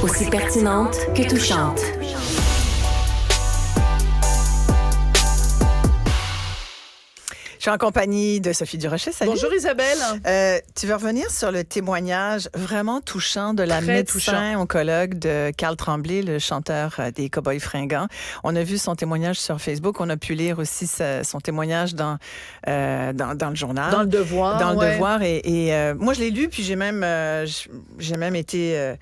Aussi pertinente que touchante. Je suis en compagnie de Sophie Durocher. Salut. Bonjour Isabelle. Tu veux revenir sur le témoignage vraiment touchant de la médecin oncologue de Carl Tremblay, le chanteur des Cowboys fringants. On a vu son témoignage sur Facebook. On a pu lire aussi son témoignage dans le journal. Dans le Devoir. Dans le Devoir. Et moi, je l'ai lu, puis j'ai même été...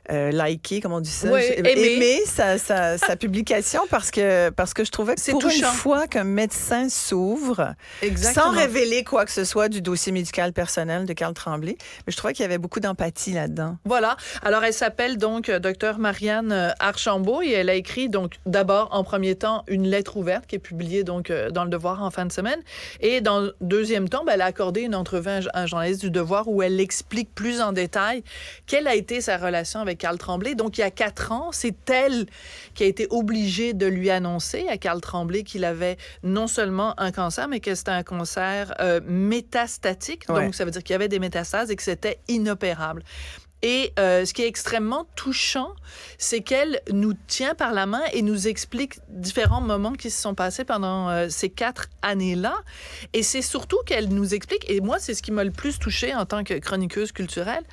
liker, comme on dit ça. Aimer sa publication parce que je trouvais que pour touchant. Une fois qu'un médecin s'ouvre, sans révéler quoi que ce soit du dossier médical personnel de Carl Tremblay, mais je trouvais qu'il y avait beaucoup d'empathie là-dedans. Voilà. Alors, elle s'appelle donc Dr Marianne Archambault et elle a écrit donc d'abord, en premier temps, une lettre ouverte qui est publiée donc dans le Devoir en fin de semaine. Et dans le deuxième temps, elle a accordé une entrevue à un journaliste du Devoir où elle explique plus en détail quelle a été sa relation avec Carl Tremblay. Donc, il y a 4 ans, c'est elle qui a été obligée de lui annoncer à Carl Tremblay qu'il avait non seulement un cancer, mais que c'était un cancer métastatique. Donc, ça veut dire qu'il y avait des métastases et que c'était inopérable. Et ce qui est extrêmement touchant, c'est qu'elle nous tient par la main et nous explique différents moments qui se sont passés pendant ces 4 années-là. Et c'est surtout qu'elle nous explique, et moi, c'est ce qui m'a le plus touchée en tant que chroniqueuse culturelle,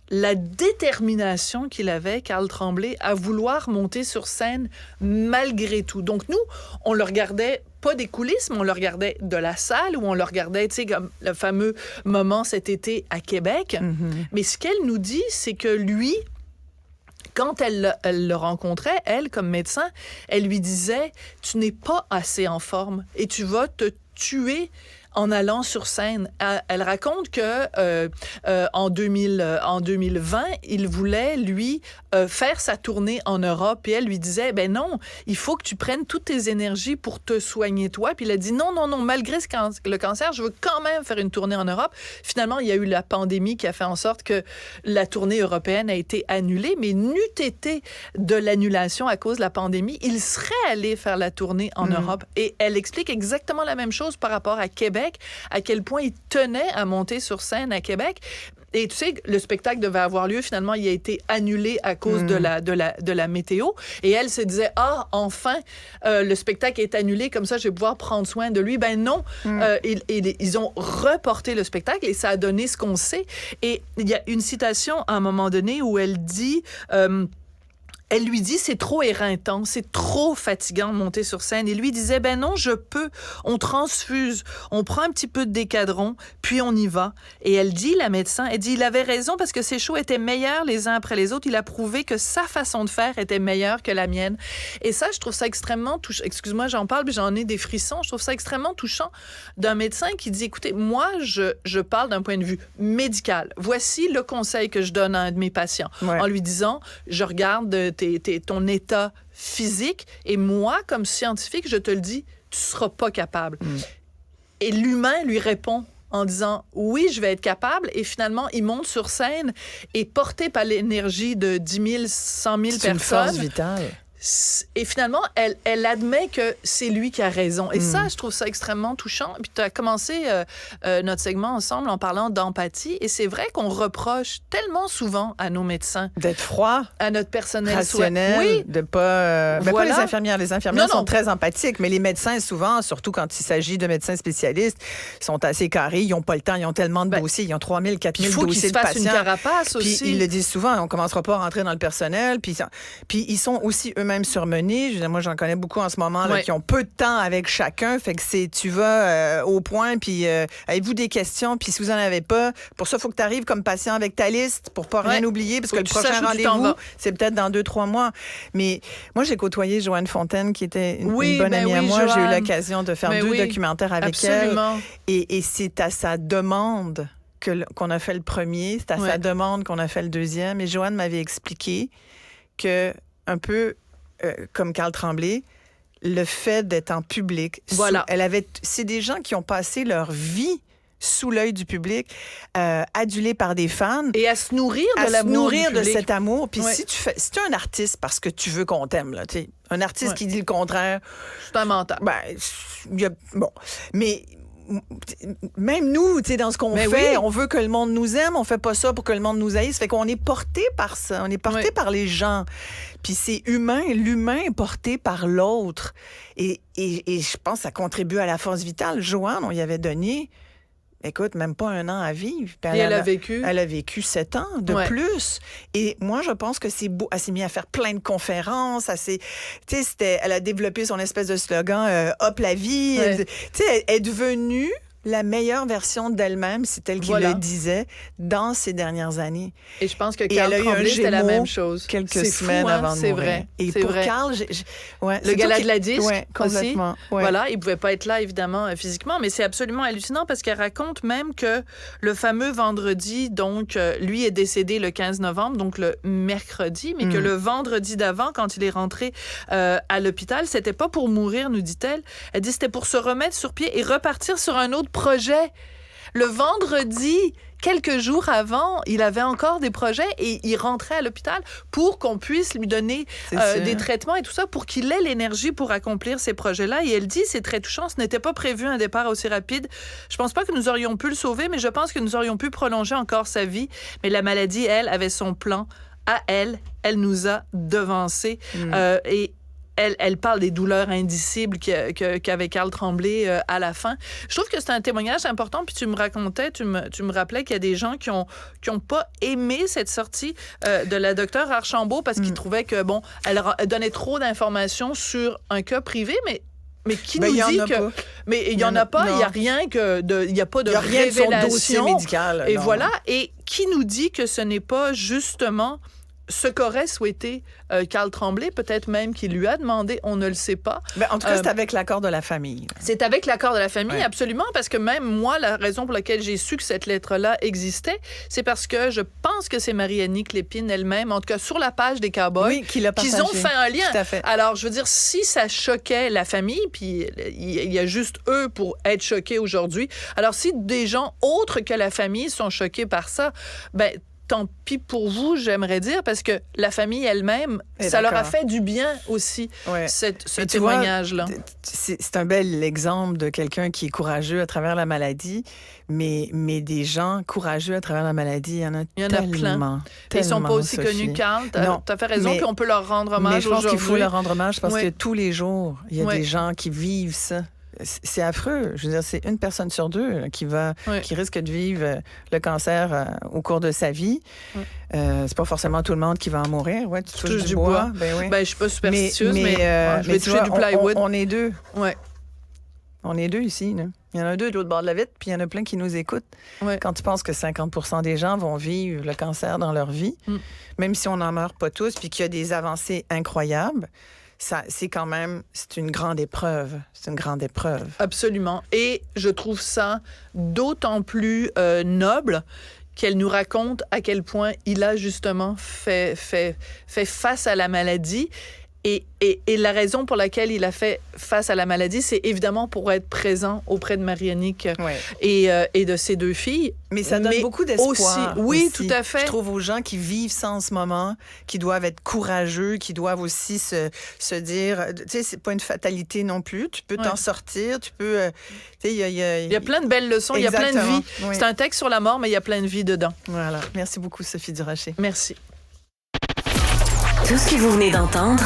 la détermination qu'il avait, Carl Tremblay, à vouloir monter sur scène malgré tout. Donc nous, on le regardait pas des coulisses, mais on le regardait de la salle, ou on le regardait, tu sais, comme le fameux moment cet été à Québec. Mm-hmm. Mais ce qu'elle nous dit, c'est que lui, quand elle le rencontrait, elle, comme médecin, elle lui disait « Tu n'es pas assez en forme et tu vas te tuer en allant sur scène. » Elle raconte que en 2020, il voulait, lui, faire sa tournée en Europe. Et elle lui disait, ben non, il faut que tu prennes toutes tes énergies pour te soigner toi. Puis il a dit, non, malgré le cancer, je veux quand même faire une tournée en Europe. Finalement, il y a eu la pandémie qui a fait en sorte que la tournée européenne a été annulée. Mais n'eût été de l'annulation à cause de la pandémie, il serait allé faire la tournée en Europe. Et elle explique exactement la même chose par rapport à Québec, à quel point il tenait à monter sur scène à Québec. Et tu sais, le spectacle devait avoir lieu. Finalement, il a été annulé à cause de la météo. Et elle se disait, enfin, le spectacle est annulé. Comme ça, je vais pouvoir prendre soin de lui. Ben non, ils ont reporté le spectacle et ça a donné ce qu'on sait. Et il y a une citation à un moment donné où elle dit... Elle lui dit, c'est trop éreintant, c'est trop fatigant de monter sur scène. Et lui disait, ben non, je peux. On transfuse, on prend un petit peu de décadron, puis on y va. Et elle dit, la médecin, elle dit, il avait raison parce que ses shows étaient meilleurs les uns après les autres. Il a prouvé que sa façon de faire était meilleure que la mienne. Et ça, je trouve ça extrêmement touchant. Excuse-moi, j'en parle, mais j'en ai des frissons. Je trouve ça extrêmement touchant d'un médecin qui dit, écoutez, moi, je parle d'un point de vue médical. Voici le conseil que je donne à un de mes patients. Ouais. En lui disant, je regarde ton état physique et moi, comme scientifique, je te le dis, tu seras pas capable. Et l'humain lui répond en disant, oui, je vais être capable. Et finalement, il monte sur scène et porté par l'énergie de 10 000, 100 000 personnes. C'est une force vitale. Et finalement, elle admet que c'est lui qui a raison. Et ça, je trouve ça extrêmement touchant. Puis tu as commencé notre segment ensemble en parlant d'empathie. Et c'est vrai qu'on reproche tellement souvent à nos médecins d'être froid, à notre personnel rationnel, oui. de pas... Voilà. Pas les infirmières. Les infirmières sont très empathiques, mais les médecins, souvent, surtout quand il s'agit de médecins spécialistes, sont assez carrés. Ils n'ont pas le temps. Ils ont tellement de dossiers. Ils ont 3 000, 4 000 dossiers de patients. Il faut qu'ils se fassent une carapace aussi. Puis ils le disent souvent. On ne commencera pas à rentrer dans le personnel. Puis ils sont aussi eux-mêmes surmenés. Je veux dire, moi, j'en connais beaucoup en ce moment là, qui ont peu de temps avec chacun. Fait que tu vas au point, puis avez-vous des questions? Puis si vous n'en avez pas, pour ça, il faut que tu arrives comme patient avec ta liste pour pas rien oublier, parce que le prochain rendez-vous, c'est peut-être dans 2-3 mois. Mais moi, j'ai côtoyé Joanne Fontaine, qui était une bonne amie à moi. Joanne. J'ai eu l'occasion de faire 2 documentaires avec elle. Et c'est à sa demande qu'on a fait le premier, c'est à sa demande qu'on a fait le deuxième. Et Joanne m'avait expliqué que, un peu comme Carl Tremblay, le fait d'être en public, c'est des gens qui ont passé leur vie sous l'œil du public, adulés par des fans. Et à se nourrir de l'amour du public. De cet amour. Puis si tu es un artiste parce que tu veux qu'on t'aime, là, tu sais, un artiste qui dit le contraire... C'est un menteur. Bon. Mais même nous, tu sais, dans ce qu'on fait, on veut que le monde nous aime, on fait pas ça pour que le monde nous haïsse. Fait qu'on est porté par ça, on est porté par les gens. Puis c'est humain, l'humain est porté par l'autre. Et je pense que ça contribue à la force vitale. Joanne, on y avait donné, écoute, même pas 1 an à vivre. Puis elle a vécu? Elle a vécu 7 ans de plus. Et moi, je pense que c'est beau. Elle s'est mise à faire plein de conférences. Elle a développé son espèce de slogan « Hop la vie ». Tu sais, elle est devenue la meilleure version d'elle-même, c'est elle qui le disait, dans ces dernières années. Et je pense que Carl Tremblay, c'était la même chose. Quelques semaines avant de mourir. Vrai. Et pour Carl, le gala de la disque complètement. Aussi. Ouais. Voilà, il pouvait pas être là, évidemment, physiquement, mais c'est absolument hallucinant parce qu'elle raconte même que le fameux vendredi, donc, lui est décédé le 15 novembre, donc le mercredi, mais que le vendredi d'avant, quand il est rentré à l'hôpital, c'était pas pour mourir, nous dit-elle. Elle dit c'était pour se remettre sur pied et repartir sur un autre projet. Le vendredi, quelques jours avant, il avait encore des projets et il rentrait à l'hôpital pour qu'on puisse lui donner des traitements et tout ça pour qu'il ait l'énergie pour accomplir ces projets-là. Et elle dit, c'est très touchant, ce n'était pas prévu un départ aussi rapide. Je pense pas que nous aurions pu le sauver, mais je pense que nous aurions pu prolonger encore sa vie. Mais la maladie, elle, avait son plan à elle. Elle nous a devancés. Et elle parle des douleurs indicibles qu'avait Carl Tremblay à la fin. Je trouve que c'est un témoignage important. Puis tu me racontais, tu me rappelais qu'il y a des gens qui ont pas aimé cette sortie de la docteure Archambault parce qu'ils trouvaient que, bon, elle donnait trop d'informations sur un cas privé, mais qui nous dit que... Mais il y en a pas, il y a rien il y a pas de révélation. Il y a rien de son dossier médical. Et voilà. Et qui nous dit que ce n'est pas justement ce qu'aurait souhaité Carl Tremblay, peut-être même qu'il lui a demandé, on ne le sait pas. Ben, en tout cas, c'est avec l'accord de la famille. C'est avec l'accord de la famille, absolument, parce que même moi, la raison pour laquelle j'ai su que cette lettre-là existait, c'est parce que je pense que c'est Marie-Annick Lépine elle-même, en tout cas sur la page des Cowboys, qu'ils ont fait un lien. Tout à fait. Alors, je veux dire, si ça choquait la famille, puis il y a juste eux pour être choqués aujourd'hui, alors si des gens autres que la famille sont choqués par ça, ben tant pis pour vous, j'aimerais dire, parce que la famille elle-même, ça leur a fait du bien aussi, ce témoignage-là. C'est un bel exemple de quelqu'un qui est courageux à travers la maladie, mais des gens courageux à travers la maladie, il y en a tellement. Ils ne sont pas aussi connus, Carl. Tu as fait raison, puis on peut leur rendre hommage aujourd'hui. Mais je pense qu'il faut leur rendre hommage parce que tous les jours, il y a des gens qui vivent ça. C'est affreux. Je veux dire, c'est 1 personne sur 2 qui risque de vivre le cancer au cours de sa vie. C'est pas forcément tout le monde qui va en mourir. Ouais, tu touches du bois. Ben, je suis pas superstitieuse, mais je vais toucher du plywood. On est 2. Ouais. On est 2 ici. Là. Il y en a 2 de l'autre bord de la vitre, puis il y en a plein qui nous écoutent. Quand tu penses que 50% des gens vont vivre le cancer dans leur vie, même si on n'en meurt pas tous, puis qu'il y a des avancées incroyables, c'est quand même, c'est une grande épreuve. C'est une grande épreuve. Absolument. Et je trouve ça d'autant plus noble qu'elle nous raconte à quel point il a justement fait face à la maladie. Et la raison pour laquelle il a fait face à la maladie, c'est évidemment pour être présent auprès de Marie-Annick et de ses 2 filles. Mais ça donne beaucoup d'espoir. Oui, aussi. tout à fait. Je trouve aux gens qui vivent ça en ce moment, qui doivent être courageux, qui doivent aussi se dire, tu sais, c'est pas une fatalité non plus. Tu peux t'en sortir, tu peux... tu sais, il y a plein de belles leçons, il y a plein de vies. Oui. C'est un texte sur la mort, mais il y a plein de vies dedans. Voilà. Merci beaucoup, Sophie Durocher. Merci. Tout ce que vous venez d'entendre